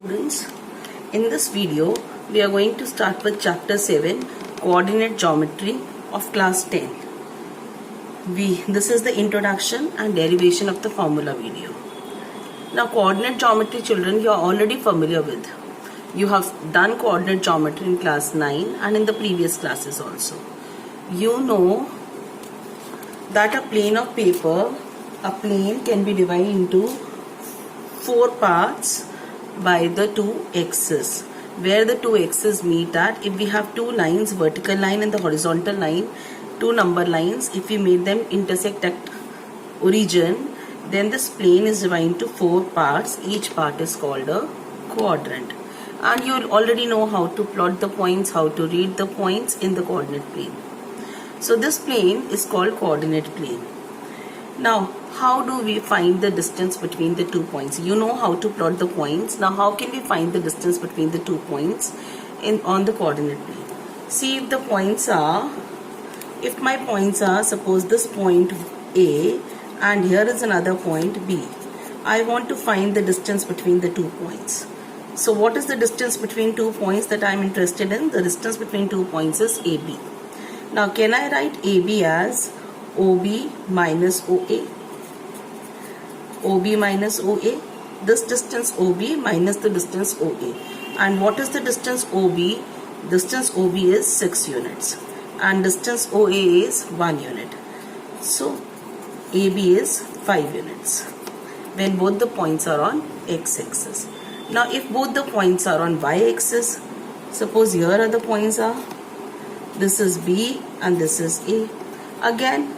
Students, in this video we are going to start with chapter 7 coordinate geometry of class 10. This is the introduction and derivation of the formula video. Now coordinate geometry, children, you are already familiar with. You have done coordinate geometry in class 9 and in the previous classes also. You know that a plane of paper, a plane can be divided into 4 parts by the two axes, where the two axes meet at, if we have two lines, vertical line and the horizontal line, two number lines, if we make them intersect at origin, then this plane is divided into 4 parts. Each part is called a quadrant, and you already know how to plot the points, how to read the points in the coordinate plane. So this plane is called coordinate plane. Now how do we find the distance between the 2 points? You know how to plot the points. Now how can we find the distance between the 2 points on the coordinate plane? See, if the points are, if my points are, suppose this point A and here is another point B. I want to find the distance between the 2 points. So what is the distance between 2 points that I am interested in? The distance between 2 points is AB. Now can I write AB as OB minus OA? OB minus OA, this distance OB minus the distance OA. And what is the distance OB? Distance OB is 6 units and distance OA is 1 unit. So AB is 5 units when both the points are on x-axis. Now if both the points are on y-axis, suppose here are the points are, this is B and this is A. Again,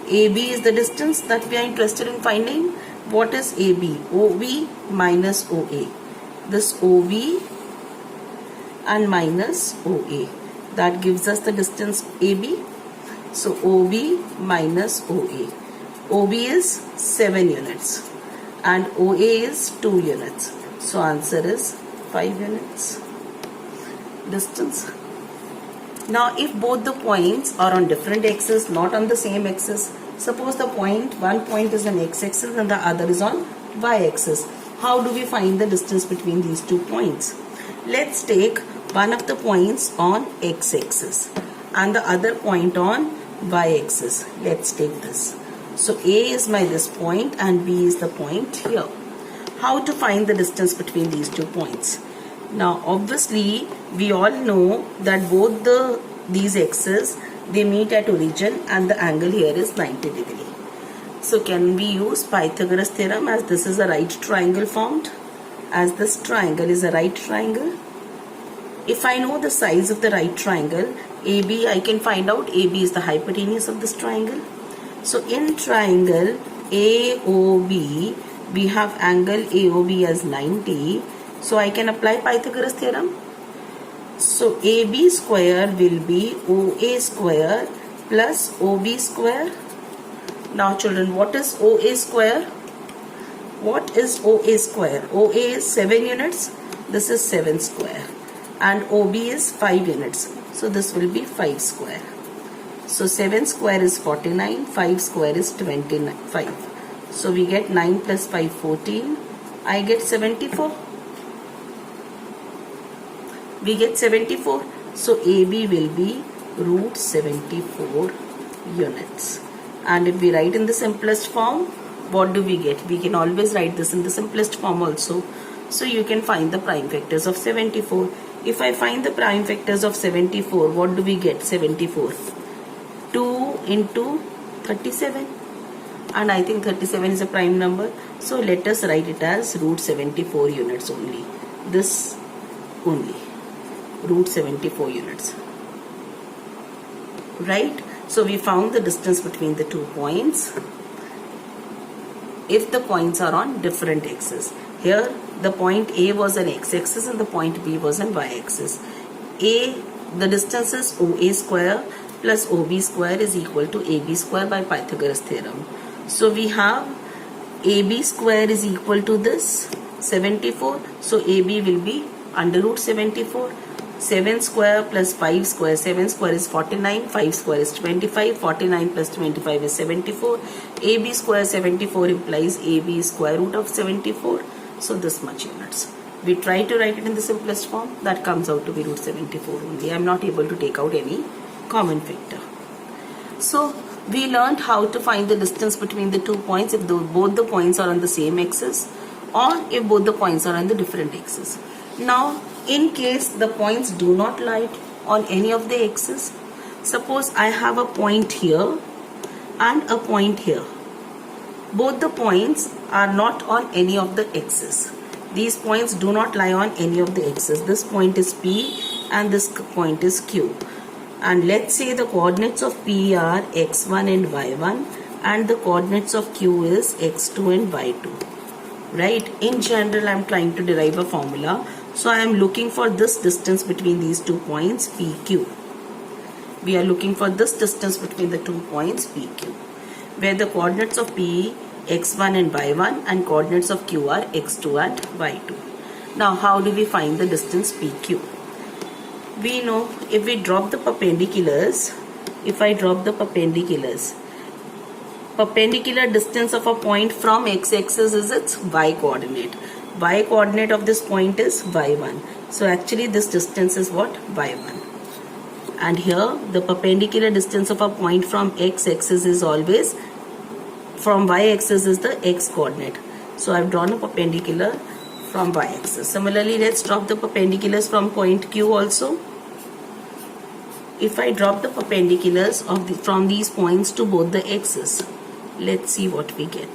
AB is the distance that we are interested in finding. What is AB? OB minus OA. This OB and minus OA. That gives us the distance AB. So OB minus OA. OB is 7 units and OA is 2 units. So answer is 5 units distance. Now if both the points are on different axes, not on the same axis, suppose the one point is on x-axis and the other is on y-axis. How do we find the distance between these 2 points? Let's take one of the points on x-axis and the other point on y-axis. Let's take this. So A is this point and B is the point here. How to find the distance between these 2 points? Now obviously we all know that both these axes, they meet at origin and the angle here is 90 degree. So can we use Pythagoras theorem, as this is a right triangle formed, as this triangle is a right triangle? If I know the size of the right triangle AB, I can find out AB is the hypotenuse of this triangle. So in triangle AOB, we have angle AOB as 90. So I can apply Pythagoras theorem. So AB square will be OA square plus OB square. Now children, what is OA square? What is OA square? OA is 7 units. This is 7 square. And OB is 5 units. So this will be 5 square. So 7 square is 49. 5 square is 25. So we get 9 plus 5, 14. I get 74. We get 74. So AB will be root 74 units. And if we write in the simplest form, what do we get? We can always write this in the simplest form also. So you can find the prime factors of 74. If I find the prime factors of 74, what do we get? 74. 2 into 37. And I think 37 is a prime number. So let us write it as root 74 units only. This only. Root 74 units. Right? So we found the distance between the 2 points if the points are on different axes. Here the point A was on x-axis and the point B was on y-axis. The distance is OA square plus OB square is equal to AB square by Pythagoras theorem. So we have AB square is equal to this 74. So AB will be under root 74. 7 square plus 5 square. 7 square is 49. 5 square is 25. 49 plus 25 is 74. AB square 74 implies AB is square root of 74. So this much units. We try to write it in the simplest form. That comes out to be root 74 only. I am not able to take out any common factor. So we learned how to find the distance between the 2 points if both the points are on the same axis or if both the points are on the different axis. Now, in case the points do not lie on any of the axes, suppose I have a point here and a point here. Both the points are not on any of the axes. These points do not lie on any of the axes. This point is P and this point is Q. And let's say the coordinates of P are x1 and y1 and the coordinates of Q is x2 and y2. Right? In general, I am trying to derive a formula. So I am looking for this distance between these 2 points PQ. We are looking for this distance between the 2 points PQ, where the coordinates of P x1 and y1 and coordinates of Q are x2 and y2. Now how do we find the distance PQ? We know if we drop the perpendiculars, if I drop the perpendiculars, perpendicular distance of a point from x-axis is its y coordinate. Y coordinate of this point is y1. So actually this distance is what? y1. And here the perpendicular distance of a point from x-axis is always, from y-axis is the x coordinate. So I've drawn a perpendicular from y-axis. Similarly, let's drop the perpendiculars from point Q also. If I drop the perpendiculars from these points to both the axes, let's see what we get.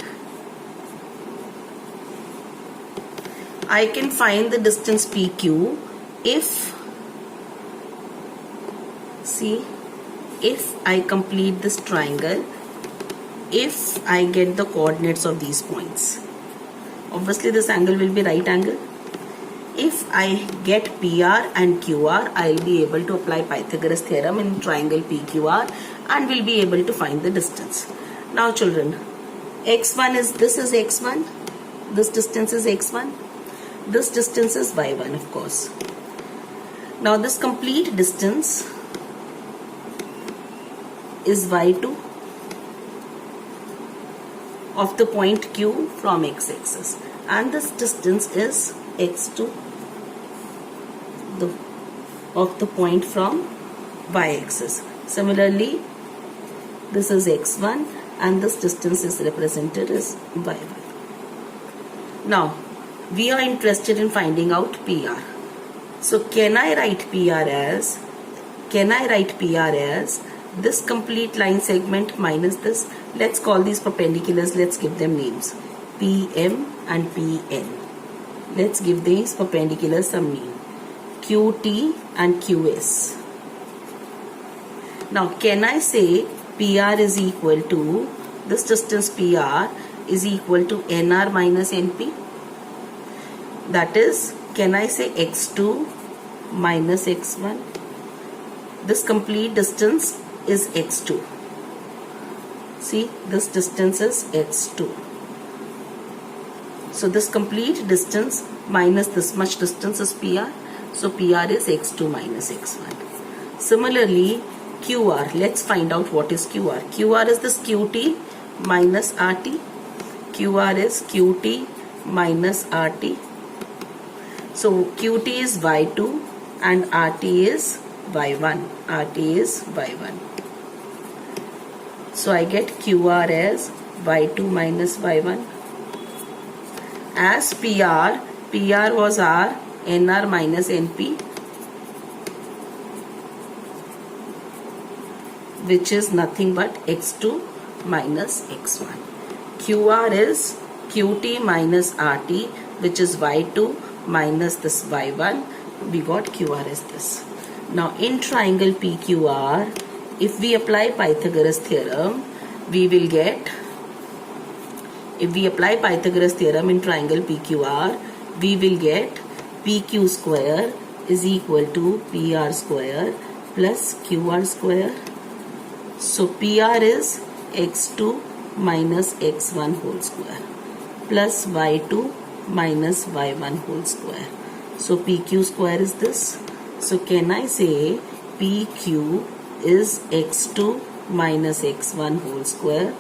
I can find the distance PQ if I complete this triangle, if I get the coordinates of these points. Obviously this angle will be right angle. If I get PR and QR, I will be able to apply Pythagoras theorem in triangle PQR and will be able to find the distance. Now children, x1 is, this is x1, this distance is x1, this distance is y1 of course. Now this complete distance is y2 of the point Q from x-axis, and this distance is x2 of the point from y-axis. Similarly, this is x1 and this distance is represented as y1. Now we are interested in finding out PR. So can I write PR as this complete line segment minus this? Let's call these perpendiculars, let's give them names, PM and PN. Let's give these perpendiculars some name, QT and QS. Now can I say PR is equal to, this distance PR is equal to NR minus NP? That is, can I say x2 minus x1? This complete distance is x2. See, this distance is x2. So this complete distance minus this much distance is PR. So PR is x2 minus x1. Similarly, QR. Let's find out what is QR. QR is this QT minus RT. QR is QT minus RT. So QT is y2 and RT is y1. RT is y1. So I get QR as y2 minus y1. As PR was R, NR minus NP, which is nothing but x2 minus x1. QR is QT minus RT, which is y2 minus this y1. We got QR as this. Now in triangle PQR, if we apply Pythagoras theorem, we will get, if we apply Pythagoras theorem in triangle PQR, we will get PQ square is equal to PR square plus QR square. So PR is x2 minus x1 whole square plus y2 minus y1 whole square. So PQ square is this. So can I say PQ is x2 minus x1 whole square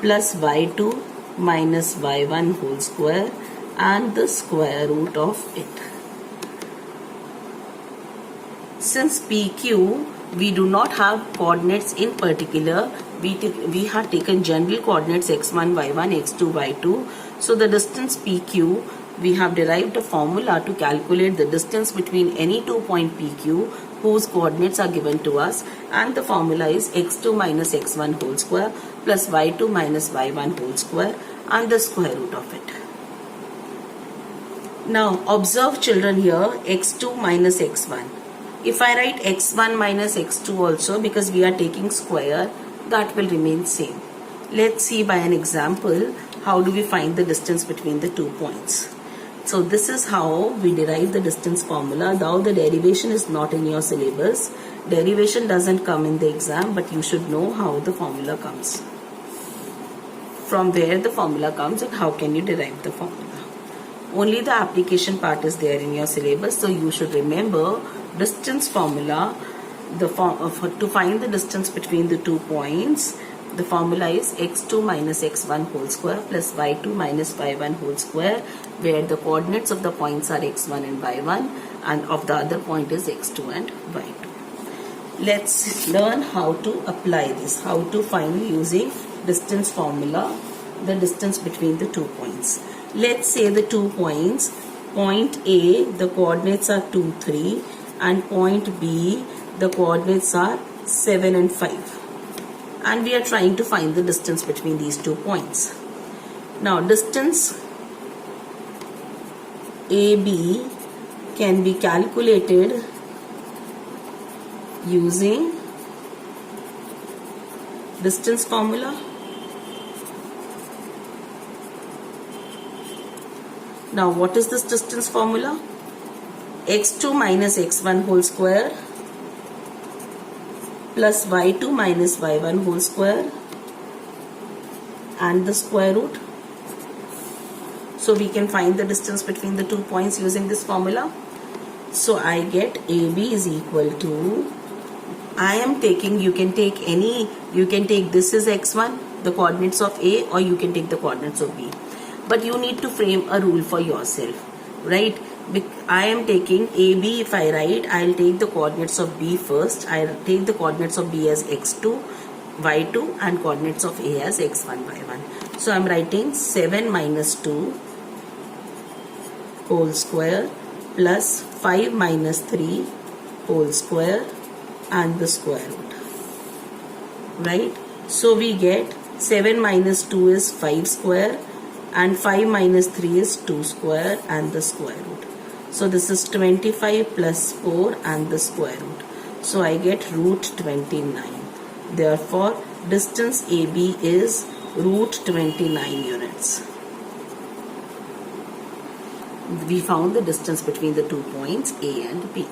plus y2 minus y1 whole square, and the square root of it. Since PQ, we do not have coordinates in particular, we have taken general coordinates x1, y1, x2, y2. So the distance PQ, we have derived a formula to calculate the distance between any 2 point PQ whose coordinates are given to us, and the formula is x2 minus x1 whole square plus y2 minus y1 whole square and the square root of it. Now observe children here, x2 minus x1. If I write x1 minus x2 also, because we are taking square, that will remain same. Let's see by an example how do we find the distance between the 2 points. So this is how we derive the distance formula. Now the derivation is not in your syllabus. Derivation doesn't come in the exam, but you should know how the formula comes. From where the formula comes and how can you derive the formula. Only the application part is there in your syllabus, so you should remember distance formula. To find the distance between the 2 points, the formula is x2 minus x1 whole square plus y2 minus y1 whole square, where the coordinates of the points are x1 and y1 and of the other point is x2 and y2. Let's learn how to apply this, how to find using distance formula the distance between the 2 points. Let's say the 2 points, point A, the coordinates are 2, 3 and point B, the coordinates are 7 and 5. And we are trying to find the distance between these 2 points. Now distance AB can be calculated using distance formula. Now what is this distance formula? x2 minus x1 whole square plus y2 minus y1 whole square and the square root. So we can find the distance between the 2 points using this formula. So I get AB is equal to, I am taking, you can take this is x1, the coordinates of A, or you can take the coordinates of B. But you need to frame a rule for yourself, right? I am taking AB, if I write, I'll take the coordinates of B first. I'll take the coordinates of B as x2, y2 and coordinates of A as x1, y1. So I'm writing 7 minus 2 whole square plus 5 minus 3 whole square and the square root, right? So we get 7 minus 2 is 5 square and 5 minus 3 is 2 square and the square root. So this is 25 plus 4 and the square root. So I get root 29. Therefore, distance AB is root 29 units. We found the distance between the 2 points A and B.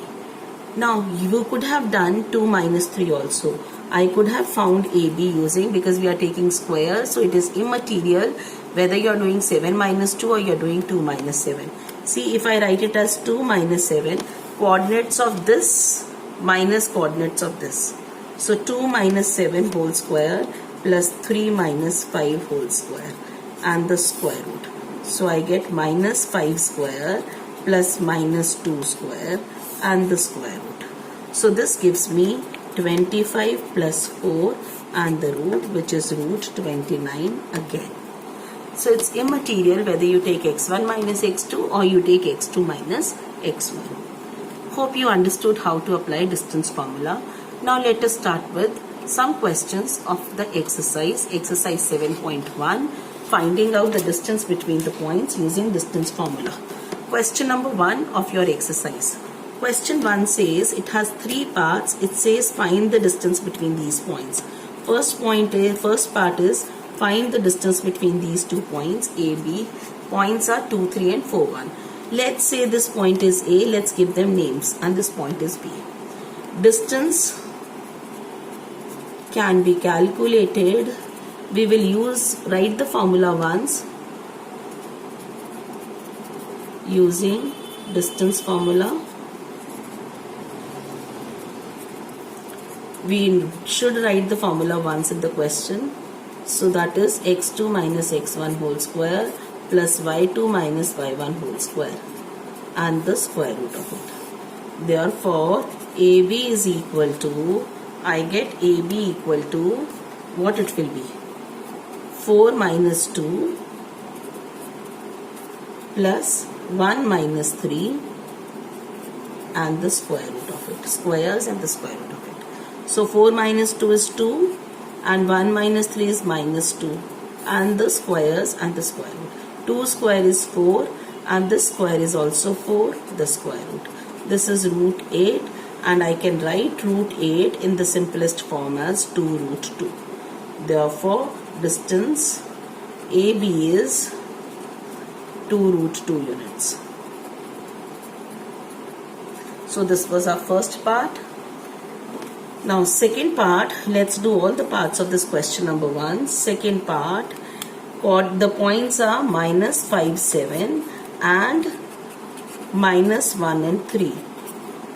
Now you could have done 2 minus 3 also. I could have found AB using, because we are taking square, so it is immaterial whether you are doing 7 minus 2 or you are doing 2 minus 7. See, if I write it as 2 minus 7, coordinates of this minus coordinates of this. So 2 minus 7 whole square plus 3 minus 5 whole square and the square root. So I get minus 5 square plus minus 2 square and the square root. So this gives me 25 plus 4 and the root, which is root 29 again. So it's immaterial whether you take x1 minus x2 or you take x2 minus x1. Hope you understood how to apply distance formula. Now let us start with some questions of the exercise 7.1, finding out the distance between the points using distance formula. Question number 1 of your exercise. Question 1 says it has 3 parts. It says find the distance between these points. First part is find the distance between these 2 points A, B. Points are 2, 3 and 4, 1. Let's say this point is A. Let's give them names, and this point is B. Distance can be calculated. We will write the formula once using distance formula. We should write the formula once in the question. So that is x2 minus x1 whole square plus y2 minus y1 whole square and the square root of it. Therefore, AB is equal to, I get AB equal to, what it will be? 4 minus 2 plus 1 minus 3 and the square root of it. Squares and the square root of it. So 4 minus 2 is 2 and 1 minus 3 is minus 2 and the squares and the square root. 2 square is 4 and this square is also 4, the square root. This is root 8 and I can write root 8 in the simplest form as 2 root 2. Therefore, distance AB is 2 root 2 units. So this was our first part. Now second part, let's do all the parts of this question number 1. Second part, the points are minus 5, 7 and minus 1 and 3.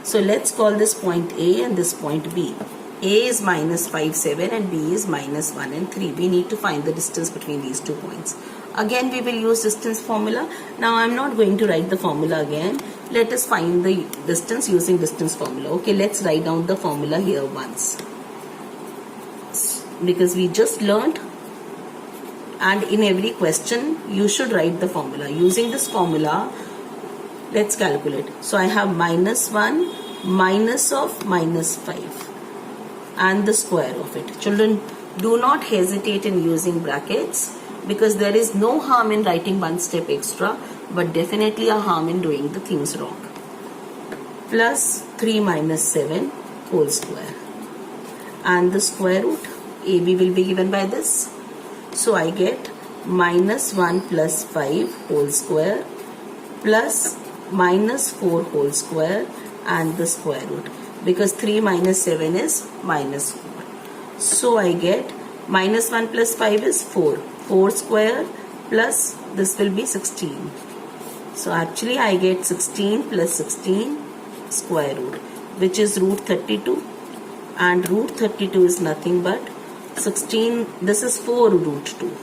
So let's call this point A and this point B. A is minus 5, 7 and B is minus 1 and 3. We need to find the distance between these 2 points. Again we will use distance formula. Now I am not going to write the formula again. Let us find the distance using distance formula. Okay, let's write down the formula here once. Because we just learned, and in every question you should write the formula. Using this formula, let's calculate. So I have minus 1 minus of minus 5 and the square of it. Children, do not hesitate in using brackets because there is no harm in writing one step extra, but definitely a harm in doing the things wrong. Plus 3 minus 7 whole square and the square root. AB will be given by this. So I get minus 1 plus 5 whole square plus minus 4 whole square and the square root. Because 3 minus 7 is minus 4. So I get minus 1 plus 5 is 4. 4 square plus this will be 16. So actually I get 16 plus 16 square root, which is root 32, and root 32 is nothing but 16. This is 4 root 2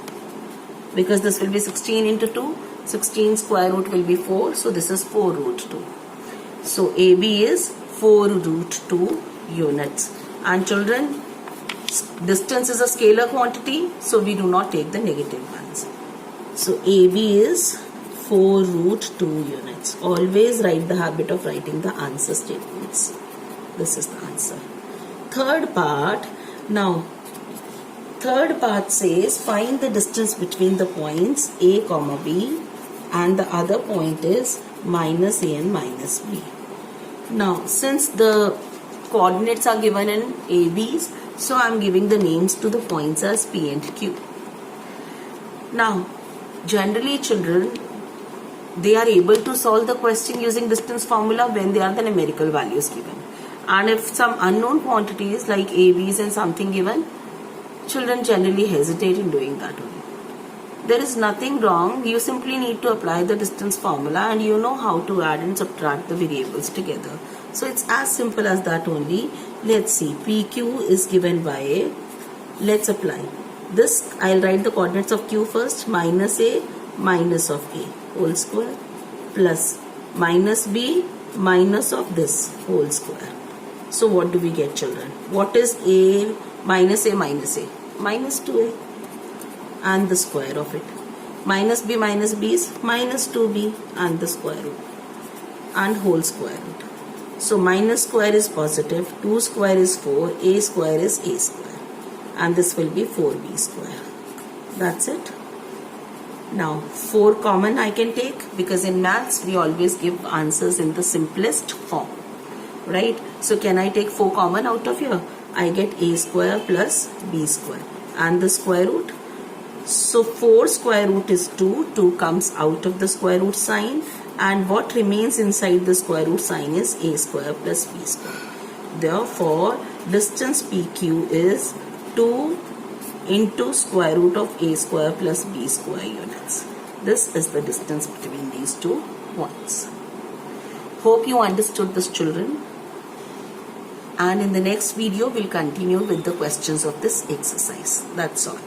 because this will be 16 into 2. 16 square root will be 4, so this is 4 root 2. So AB is 4 root 2 units. And children, distance is a scalar quantity, so we do not take the negative ones. So AB is 4 root 2 units. Always write the habit of writing the answer statements. This is the answer. Third part. Now, third part says find the distance between the points A comma B and the other point is minus A and minus B. Now, since the coordinates are given in ABs, so I am giving the names to the points as P and Q. Now, generally children, they are able to solve the question using distance formula when they are the numerical values given. And if some unknown quantities like ABs and something given, children generally hesitate in doing that only. There is nothing wrong. You simply need to apply the distance formula and you know how to add and subtract the variables together. So it's as simple as that only. Let's see. PQ is given by A. Let's apply. This, I'll write the coordinates of Q first. Minus A minus of A whole square plus minus B minus of this whole square. So what do we get, children? What is A minus A minus A? Minus 2A and the square of it. Minus B is minus 2B and the square root and whole square root. So minus square is positive, 2 square is 4, A square is A square and this will be 4B square. That's it. Now 4 common I can take because in maths we always give answers in the simplest form, right? So can I take 4 common out of here? I get A square plus B square and the square root. So 4 square root is 2. 2 comes out of the square root sign and what remains inside the square root sign is A square plus B square. Therefore, distance PQ is 2 into square root of A square plus B square units. This is the distance between these 2 points. Hope you understood this, children. And in the next video, we'll continue with the questions of this exercise. That's all.